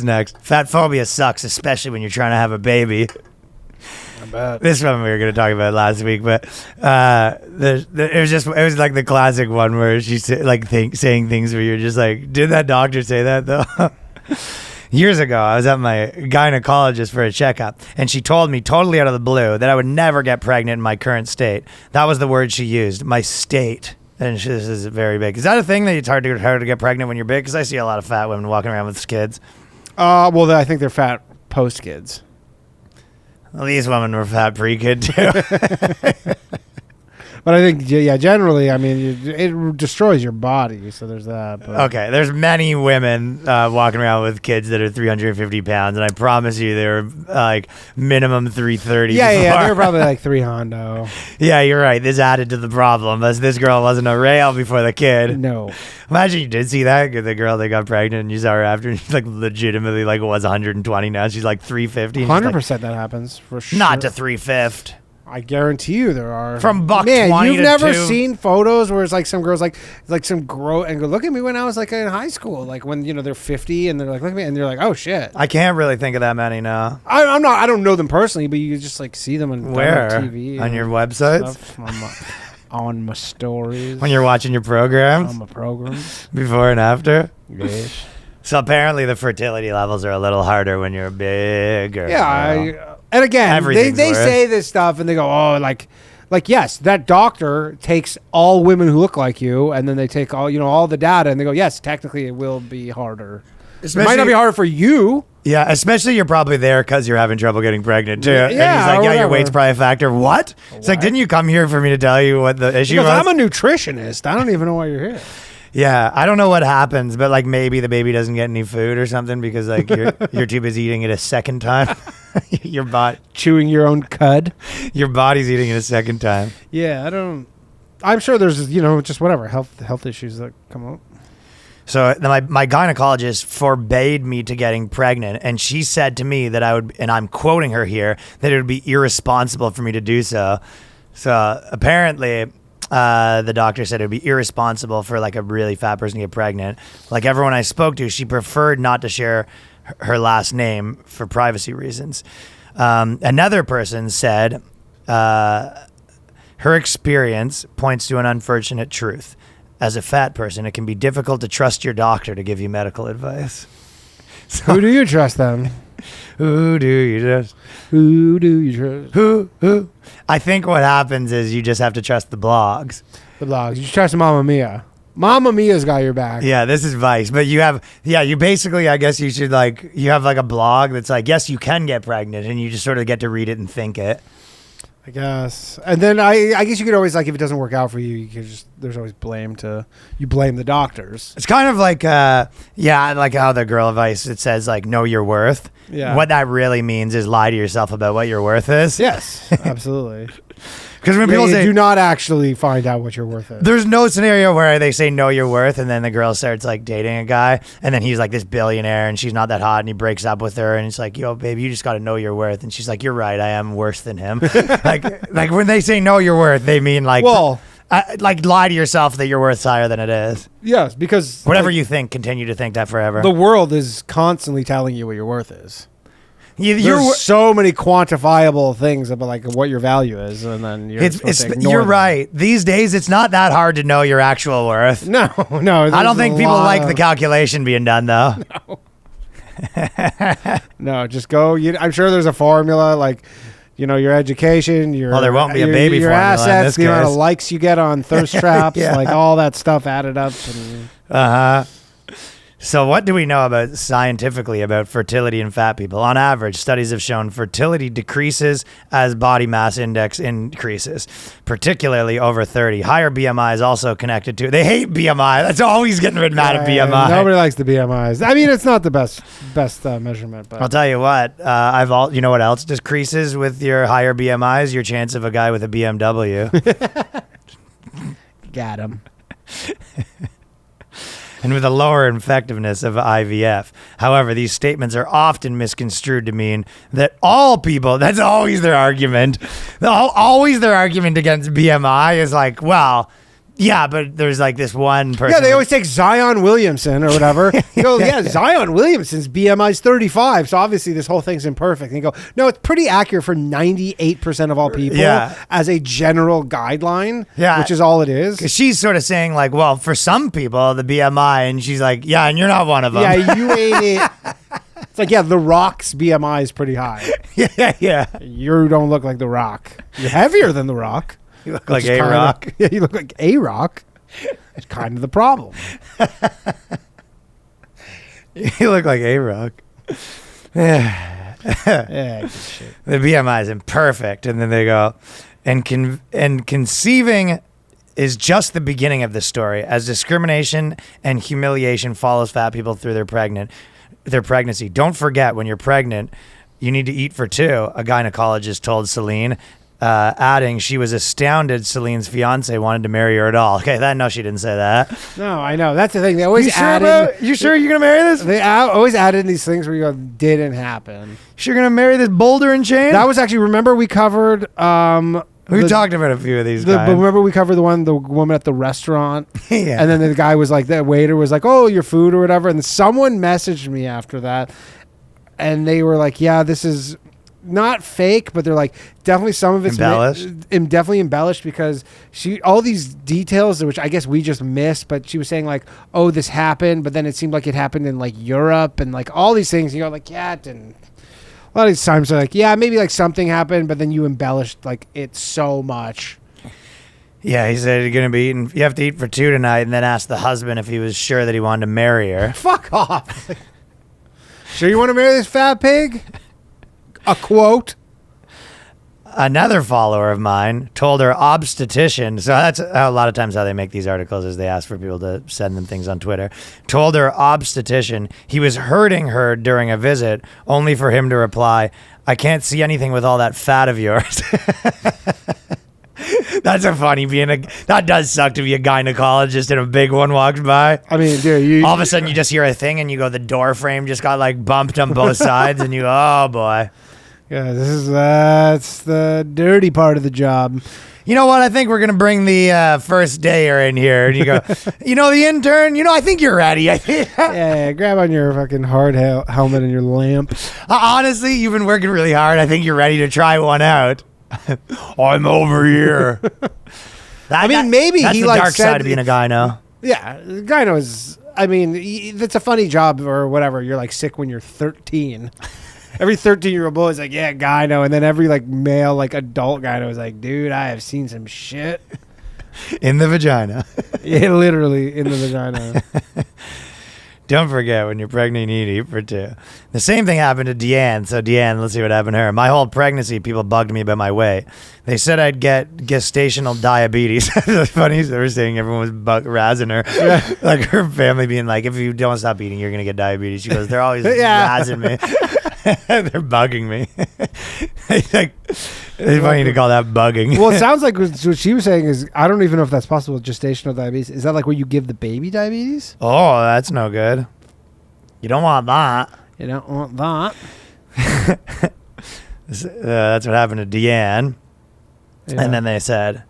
Next. Fat phobia sucks, especially when you're trying to have a baby. I bet. This one we were going to talk about last week, but it was like the classic one where she's saying things where you're just like, did that doctor say that though? Years ago, I was at my gynecologist for a checkup, and she told me totally out of the blue that I would never get pregnant in my current state. That was the word she used, my state. And this is very big. Is that a thing that it's hard to get pregnant when you're big? Because I see a lot of fat women walking around with kids. Well, I think they're fat post-kids. Well, these women were fat pre-kid, too. But I think, generally, I mean, it destroys your body, so there's that. But. Okay, there's many women walking around with kids that are 350 pounds, and I promise you they're like minimum 330. Yeah, they were probably like 300. Yeah, you're right. This added to the problem, as this girl wasn't a rail before the kid. No. Imagine you did see that, the girl that got pregnant, and you saw her after, and she's like legitimately like was 120 now. She's like 350. 100% that happens, for sure. Not to 350. I guarantee you there are. From buck Man, 20 you've to never 2. seen photos where it's like some girls like some grow and go, look at me when I was like in high school, like when they're 50 and they're like, look at me, and they're like, oh shit. I can't really think of that many now. I don't know them personally, but you just like see them on TV on your websites, on my stories, when you're watching your programs, on my programs, before and after. Yes. So apparently the fertility levels are a little harder when you're bigger. Yeah, and again, they say this stuff and they go, oh, like yes, that doctor takes all women who look like you, and then they take all the data, and they go, yes, technically it will be harder. It might not be harder for you. Yeah, especially you're probably there because you're having trouble getting pregnant too. Yeah, and he's like, yeah, your weight's probably a factor. What? It's like, didn't you come here for me to tell you what the issue was? I'm a nutritionist. I don't even know why you're here. Yeah, I don't know what happens, but like maybe the baby doesn't get any food or something because like you're too busy eating it a second time. Your body chewing your own cud. Your body's eating it a second time. Yeah, I'm sure there's just whatever health issues that come up. So my gynecologist forbade me to getting pregnant, and she said to me that I would, and I'm quoting her here, that it would be irresponsible for me to do so. So apparently. The doctor said it would be irresponsible for like a really fat person to get pregnant. Like everyone I spoke to, she preferred not to share her last name for privacy reasons. Another person said her experience points to an unfortunate truth. As a fat person, it can be difficult to trust your doctor to give you medical advice. So, who do you trust then? Who do you trust? Who do you trust? Who? I think what happens is you just have to trust the blogs. The blogs. You trust Mamma Mia. Mamma Mia's got your back. Yeah, this is Vice. But you basically, I guess you should you have like a blog that's like, yes, you can get pregnant, and you just sort of get to read it and think it. I guess. And then I guess you could always, like, if it doesn't work out for you, you can there's always you blame the doctors. It's kind of like, like how the girl advice, it says like, know your worth. Yeah. What that really means is lie to yourself about what your worth is. Yes, absolutely. Because when people say, do not actually find out what your worth is. There's no scenario where they say know your worth, and then the girl starts like dating a guy, and then he's like this billionaire, and she's not that hot, and he breaks up with her, and he's like, yo, baby, you just got to know your worth, and she's like, you're right, I am worse than him. like when they say know your worth, they mean like, well, like lie to yourself that your worth's higher than it is. Yes, because whatever you think, continue to think that forever. The world is constantly telling you what your worth is. There's so many quantifiable things about like what your value is, and then you're right. These days, it's not that hard to know your actual worth. No. I don't think people like the calculation being done, though. No, just go. I'm sure there's a formula, like your education, there won't be a baby your formula assets, the amount of likes you get on thirst traps, like all that stuff added up. So what do we know scientifically about fertility in fat people? On average, studies have shown fertility decreases as body mass index increases, particularly over 30. Higher BMI is also connected to. They hate BMI. That's always getting rid mad at BMI. Nobody likes the BMIs. I mean, it's not the best measurement. But I'll tell you what. You know what else decreases with your higher BMIs? Your chance of a guy with a BMW. Got him. And with a lower effectiveness of IVF. However, these statements are often misconstrued to mean that all people, that's always their argument. Always their argument against BMI is like, well, Yeah, but there's like this one person. Yeah, they always take Zion Williamson or whatever. You go, Zion Williamson's BMI is 35, so obviously this whole thing's imperfect. And you go, no, it's pretty accurate for 98% of all people as a general guideline, which is all it is. Because she's sort of saying like, well, for some people, the BMI, and she's like, yeah, and you're not one of them. Yeah, you ain't it. It's like, The Rock's BMI is pretty high. Yeah. You don't look like The Rock. You're heavier than The Rock. You look like A-Rock. Yeah, you look like A-Rock. It's kind of the problem. You look like A-Rock. Yeah, good shit. The BMI is imperfect. And then they go, and conceiving is just the beginning of the story, as discrimination and humiliation follows fat people through their pregnancy. Don't forget, when you're pregnant, you need to eat for two, a gynecologist told Celine, adding she was astounded Celine's fiance wanted to marry her at all. Okay, no, she didn't say that. No, I know. That's the thing. They always you sure you're going to marry this? They always add in these things where you go, didn't happen. Sure you're going to marry this boulder and chain? That was actually, remember we covered... we talked about a few of these guys. But remember we covered the woman at the restaurant? Yeah. And then the guy was like, the waiter was like, oh, your food or whatever. And someone messaged me after that. And they were like, yeah, this is not fake, but they're like, definitely some of it's definitely embellished because all these details, which I guess we just missed, but she was saying like, oh, this happened. But then it seemed like it happened in like Europe and like all these things. You know, like, yeah, it didn't. A lot of these times they're like, yeah, maybe like something happened, but then you embellished like it so much. Yeah, he said you're gonna be eating. You have to eat for two tonight, and then ask the husband if he was sure that he wanted to marry her. Fuck off. Sure you want to marry this fat pig? A quote. Another follower of mine told her obstetrician, so that's a lot of times how they make these articles is they ask for people to send them things on Twitter, told her obstetrician he was hurting her during a visit, only for him to reply, I can't see anything with all that fat of yours. That's a funny that does suck to be a gynecologist and a big one walks by. I mean, dude, all of a sudden you just hear a thing and you go, the door frame just got like bumped on both sides and you go, oh boy. Yeah, that's the dirty part of the job. You know what? I think we're going to bring the first dayer in here. And you go, the intern, I think you're ready. Yeah, grab on your fucking hard helmet and your lamp. Honestly, you've been working really hard. I think you're ready to try one out. I'm over here. Maybe that's he the dark side of being a gyno. Yeah, gyno is, it's a funny job or whatever. You're like sick when you're 13. Every 13-year-old boy is like, yeah, gyno. And then every like male, like adult gyno is like, dude, I have seen some shit. In the vagina. Yeah, literally in the vagina. Don't forget, when you're pregnant, you need to eat for two. The same thing happened to Deanne. So Deanne, let's see what happened to her. My whole pregnancy, people bugged me about my weight. They said I'd get gestational diabetes. It's funny. They were saying everyone was razzing her. Yeah. Like her family being like, if you don't stop eating, you're going to get diabetes. She goes, they're always razzing me. They're bugging me. It's funny to call that bugging. Well, it sounds like what she was saying is, I don't even know if that's possible, gestational diabetes. Is that like where you give the baby diabetes? Oh, that's no good. You don't want that. You don't want that. That's what happened to Deanne. Yeah. And then they said,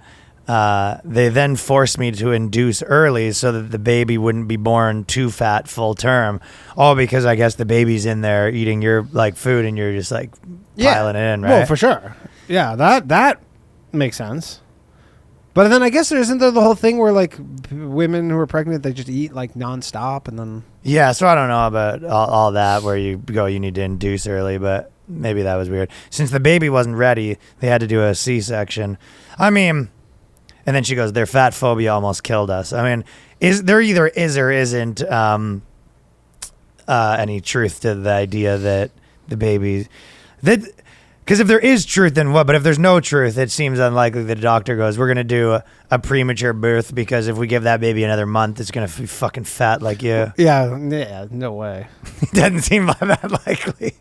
they then forced me to induce early so that the baby wouldn't be born too fat full term. Oh, because I guess the baby's in there eating your like food and you're just like piling it in, right? Well, for sure. Yeah, that makes sense. But then I guess isn't there the whole thing where like women who are pregnant, they just eat like nonstop and then... Yeah, so I don't know about all that where you go, you need to induce early, but maybe that was weird. Since the baby wasn't ready, they had to do a C-section. And then she goes, their fat phobia almost killed us. There either is or isn't any truth to the idea that the baby... Because if there is truth, then what? But if there's no truth, it seems unlikely the doctor goes, we're going to do a premature birth because if we give that baby another month, it's going to be fucking fat like you. Yeah, no way. It doesn't seem that likely.